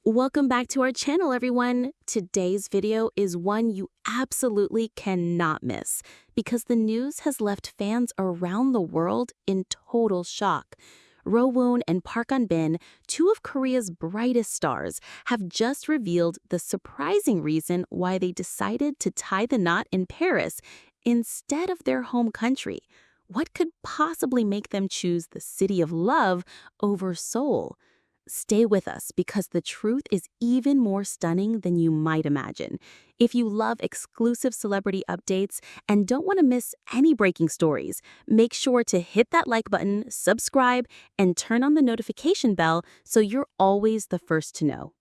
Welcome back to our channel, everyone. Today's video is one you absolutely cannot miss because the news has left fans around the world in total shock. Rowoon and Park Bin, two of Korea's brightest stars, have just revealed the surprising reason why they decided to tie the knot in Paris instead of their home country. What could possibly make them choose the city of love over Seoul? Stay with us because the truth is even more stunning than you might imagine. If you love exclusive celebrity updates and don't want to miss any breaking stories, make sure to hit that like button, subscribe, and turn on the notification bell so you're always the first to know.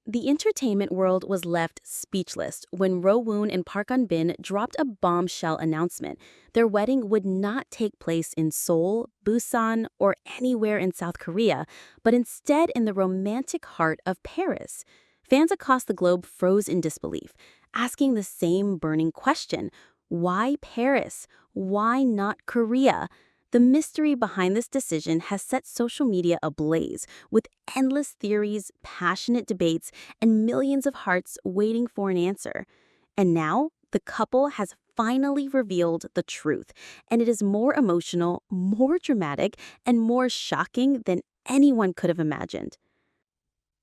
The entertainment world was left speechless when Rowoon and Park Bin dropped a bombshell announcement. Their wedding would not take place in Seoul, Busan, or anywhere in South Korea, but instead in the romantic heart of Paris. Fans across the globe froze in disbelief, asking the same burning question: why Paris? Why not Korea? The mystery behind this decision has set social media ablaze, with endless theories, passionate debates, and millions of hearts waiting for an answer. And now, the couple has finally revealed the truth, and it is more emotional, more dramatic, and more shocking than anyone could have imagined.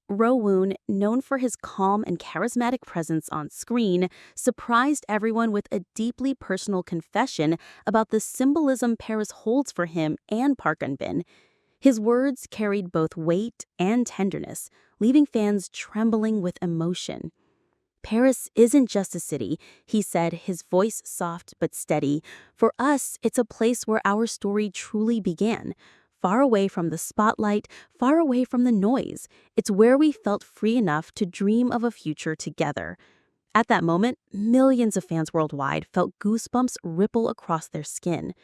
Rowoon, known for his calm and charismatic presence on screen, surprised everyone with a deeply personal confession about the symbolism Paris holds for him and Park Bin. His words carried both weight and tenderness, leaving fans trembling with emotion. "Paris isn't just a city," he said, his voice soft but steady. "For us, it's a place where our story truly began. Far away from the spotlight, far away from the noise. It's where we felt free enough to dream of a future together." At that moment, millions of fans worldwide felt goosebumps ripple across their skin.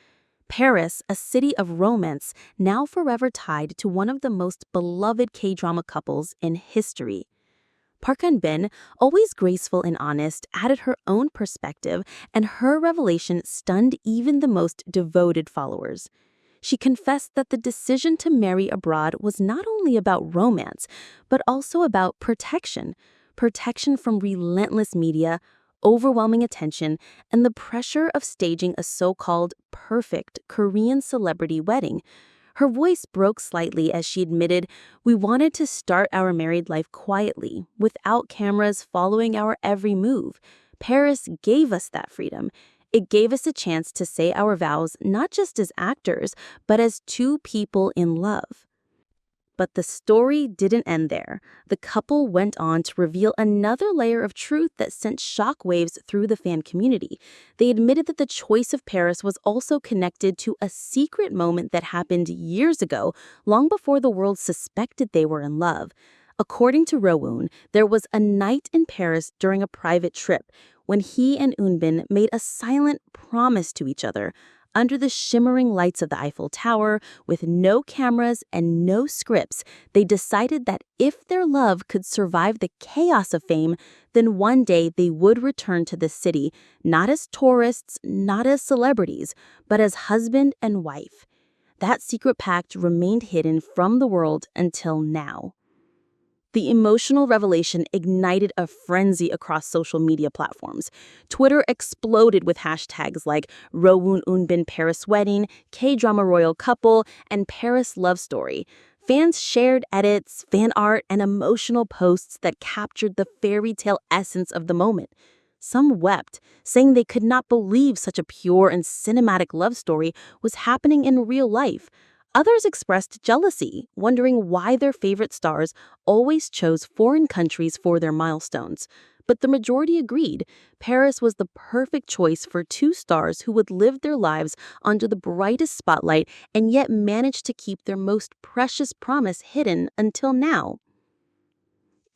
Paris, a city of romance, now forever tied to one of the most beloved K-drama couples in history. Park Bin, always graceful and honest, added her own perspective, and her revelation stunned even the most devoted followers. She confessed that the decision to marry abroad was not only about romance, but also about protection. Protection from relentless media, overwhelming attention, and the pressure of staging a so-called perfect Korean celebrity wedding. Her voice broke slightly as she admitted, "We wanted to start our married life quietly, without cameras following our every move. Paris gave us that freedom. It gave us a chance to say our vows not just as actors, but as two people in love." But the story didn't end there. The couple went on to reveal another layer of truth that sent shockwaves through the fan community. They admitted that the choice of Paris was also connected to a secret moment that happened years ago, long before the world suspected they were in love. According to Rowoon, there was a night in Paris during a private trip when he and Eunbin made a silent promise to each other. Under the shimmering lights of the Eiffel Tower, with no cameras and no scripts, they decided that if their love could survive the chaos of fame, then one day they would return to the city, not as tourists, not as celebrities, but as husband and wife. That secret pact remained hidden from the world until now. The emotional revelation ignited a frenzy across social media platforms. Twitter exploded with hashtags like Rowoon Eunbin Paris Wedding, K-drama royal couple, and Paris love story. Fans shared edits, fan art, and emotional posts that captured the fairy tale essence of the moment. Some wept, saying they could not believe such a pure and cinematic love story was happening in real life. Others expressed jealousy, wondering why their favorite stars always chose foreign countries for their milestones. But the majority agreed Paris was the perfect choice for two stars who would live their lives under the brightest spotlight and yet manage to keep their most precious promise hidden until now.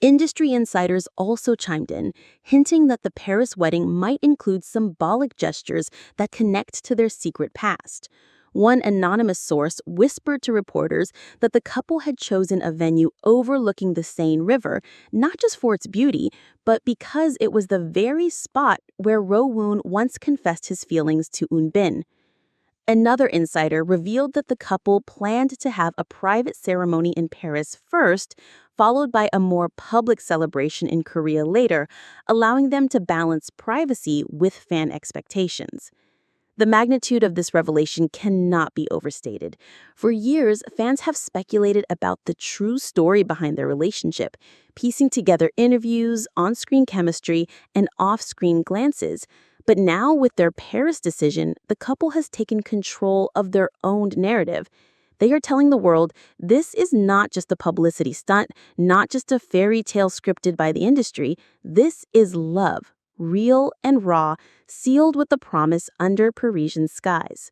Industry insiders also chimed in, hinting that the Paris wedding might include symbolic gestures that connect to their secret past. One anonymous source whispered to reporters that the couple had chosen a venue overlooking the Seine River, not just for its beauty, but because it was the very spot where Rowoon once confessed his feelings to Eunbin. Another insider revealed that the couple planned to have a private ceremony in Paris first, followed by a more public celebration in Korea later, allowing them to balance privacy with fan expectations. The magnitude of this revelation cannot be overstated. For years, fans have speculated about the true story behind their relationship, piecing together interviews, on-screen chemistry, and off-screen glances. But now, with their Paris decision, the couple has taken control of their own narrative. They are telling the world this is not just a publicity stunt, not just a fairy tale scripted by the industry. This is love, real and raw, sealed with the promise under Parisian skies.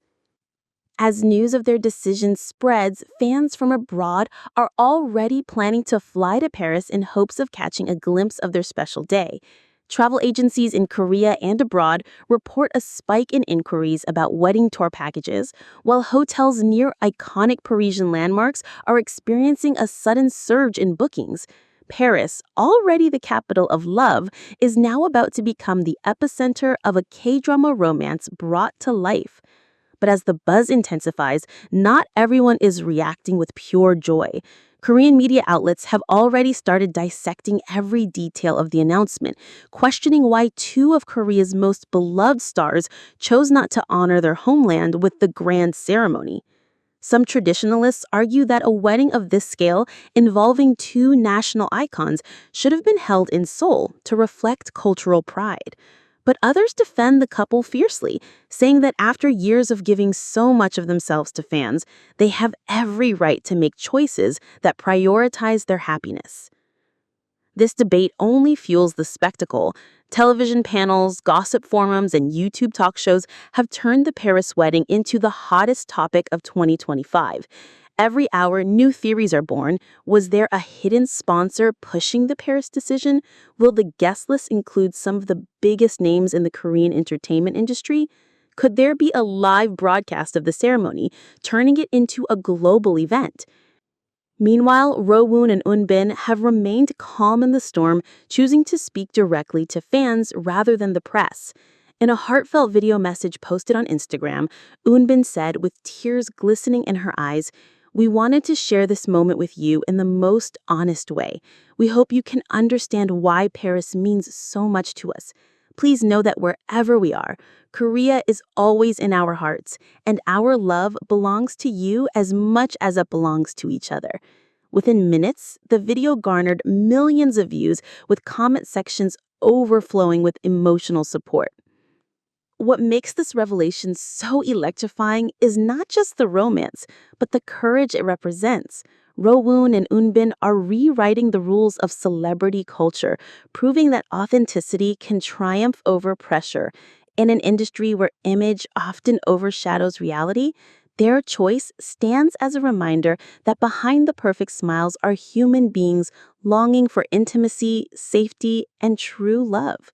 As news of their decision spreads, fans from abroad are already planning to fly to Paris in hopes of catching a glimpse of their special day. Travel agencies in Korea and abroad report a spike in inquiries about wedding tour packages, while hotels near iconic Parisian landmarks are experiencing a sudden surge in bookings. Paris, already the capital of love, is now about to become the epicenter of a K-drama romance brought to life. But as the buzz intensifies, not everyone is reacting with pure joy. Korean media outlets have already started dissecting every detail of the announcement, questioning why two of Korea's most beloved stars chose not to honor their homeland with the grand ceremony. Some traditionalists argue that a wedding of this scale, involving two national icons, should have been held in Seoul to reflect cultural pride. But others defend the couple fiercely, saying that after years of giving so much of themselves to fans, they have every right to make choices that prioritize their happiness. This debate only fuels the spectacle. Television panels, gossip forums, and YouTube talk shows have turned the Paris wedding into the hottest topic of 2025. Every hour, new theories are born. Was there a hidden sponsor pushing the Paris decision? Will the guest list include some of the biggest names in the Korean entertainment industry? Could there be a live broadcast of the ceremony, turning it into a global event? Meanwhile, Rowoon and Eunbin have remained calm in the storm, choosing to speak directly to fans rather than the press. In a heartfelt video message posted on Instagram, Eunbin said, with tears glistening in her eyes, "We wanted to share this moment with you in the most honest way. We hope you can understand why Paris means so much to us. Please know that wherever we are, Korea is always in our hearts, and our love belongs to you as much as it belongs to each other." Within minutes, the video garnered millions of views, with comment sections overflowing with emotional support. What makes this revelation so electrifying is not just the romance, but the courage it represents. Rowoon and Eunbin are rewriting the rules of celebrity culture, proving that authenticity can triumph over pressure. In an industry where image often overshadows reality, their choice stands as a reminder that behind the perfect smiles are human beings longing for intimacy, safety, and true love.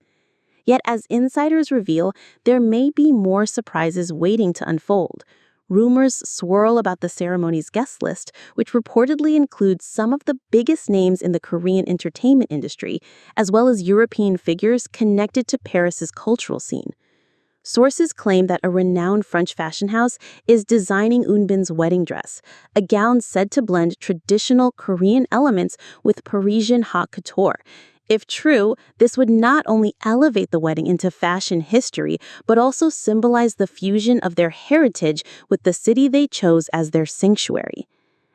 Yet, as insiders reveal, there may be more surprises waiting to unfold. Rumors swirl about the ceremony's guest list, which reportedly includes some of the biggest names in the Korean entertainment industry, as well as European figures connected to Paris's cultural scene. Sources claim that a renowned French fashion house is designing Eunbin's wedding dress, a gown said to blend traditional Korean elements with Parisian haute couture. If true, this would not only elevate the wedding into fashion history, but also symbolize the fusion of their heritage with the city they chose as their sanctuary.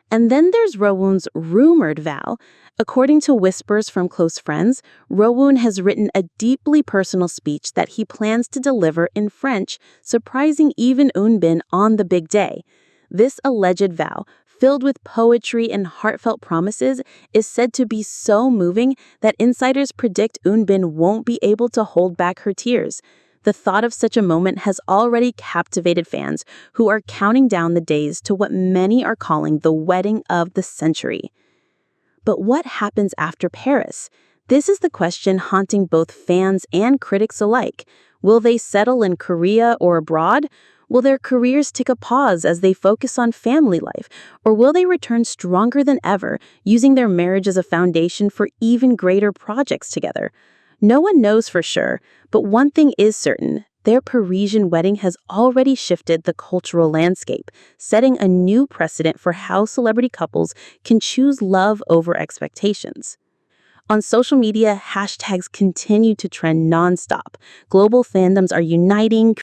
And then there's Rowoon's rumored vow. According to whispers from close friends, Rowoon has written a deeply personal speech that he plans to deliver in French, surprising even Eunbin on the big day. This alleged vow, filled with poetry and heartfelt promises, is said to be so moving that insiders predict Eunbin won't be able to hold back her tears. The thought of such a moment has already captivated fans who are counting down the days to what many are calling the wedding of the century. But what happens after Paris? This is the question haunting both fans and critics alike. Will they settle in Korea or abroad? Will their careers take a pause as they focus on family life? Or will they return stronger than ever, using their marriage as a foundation for even greater projects together? No one knows for sure, but one thing is certain. Their Parisian wedding has already shifted the cultural landscape, setting a new precedent for how celebrity couples can choose love over expectations. On social media, hashtags continue to trend nonstop. Global fandoms are uniting,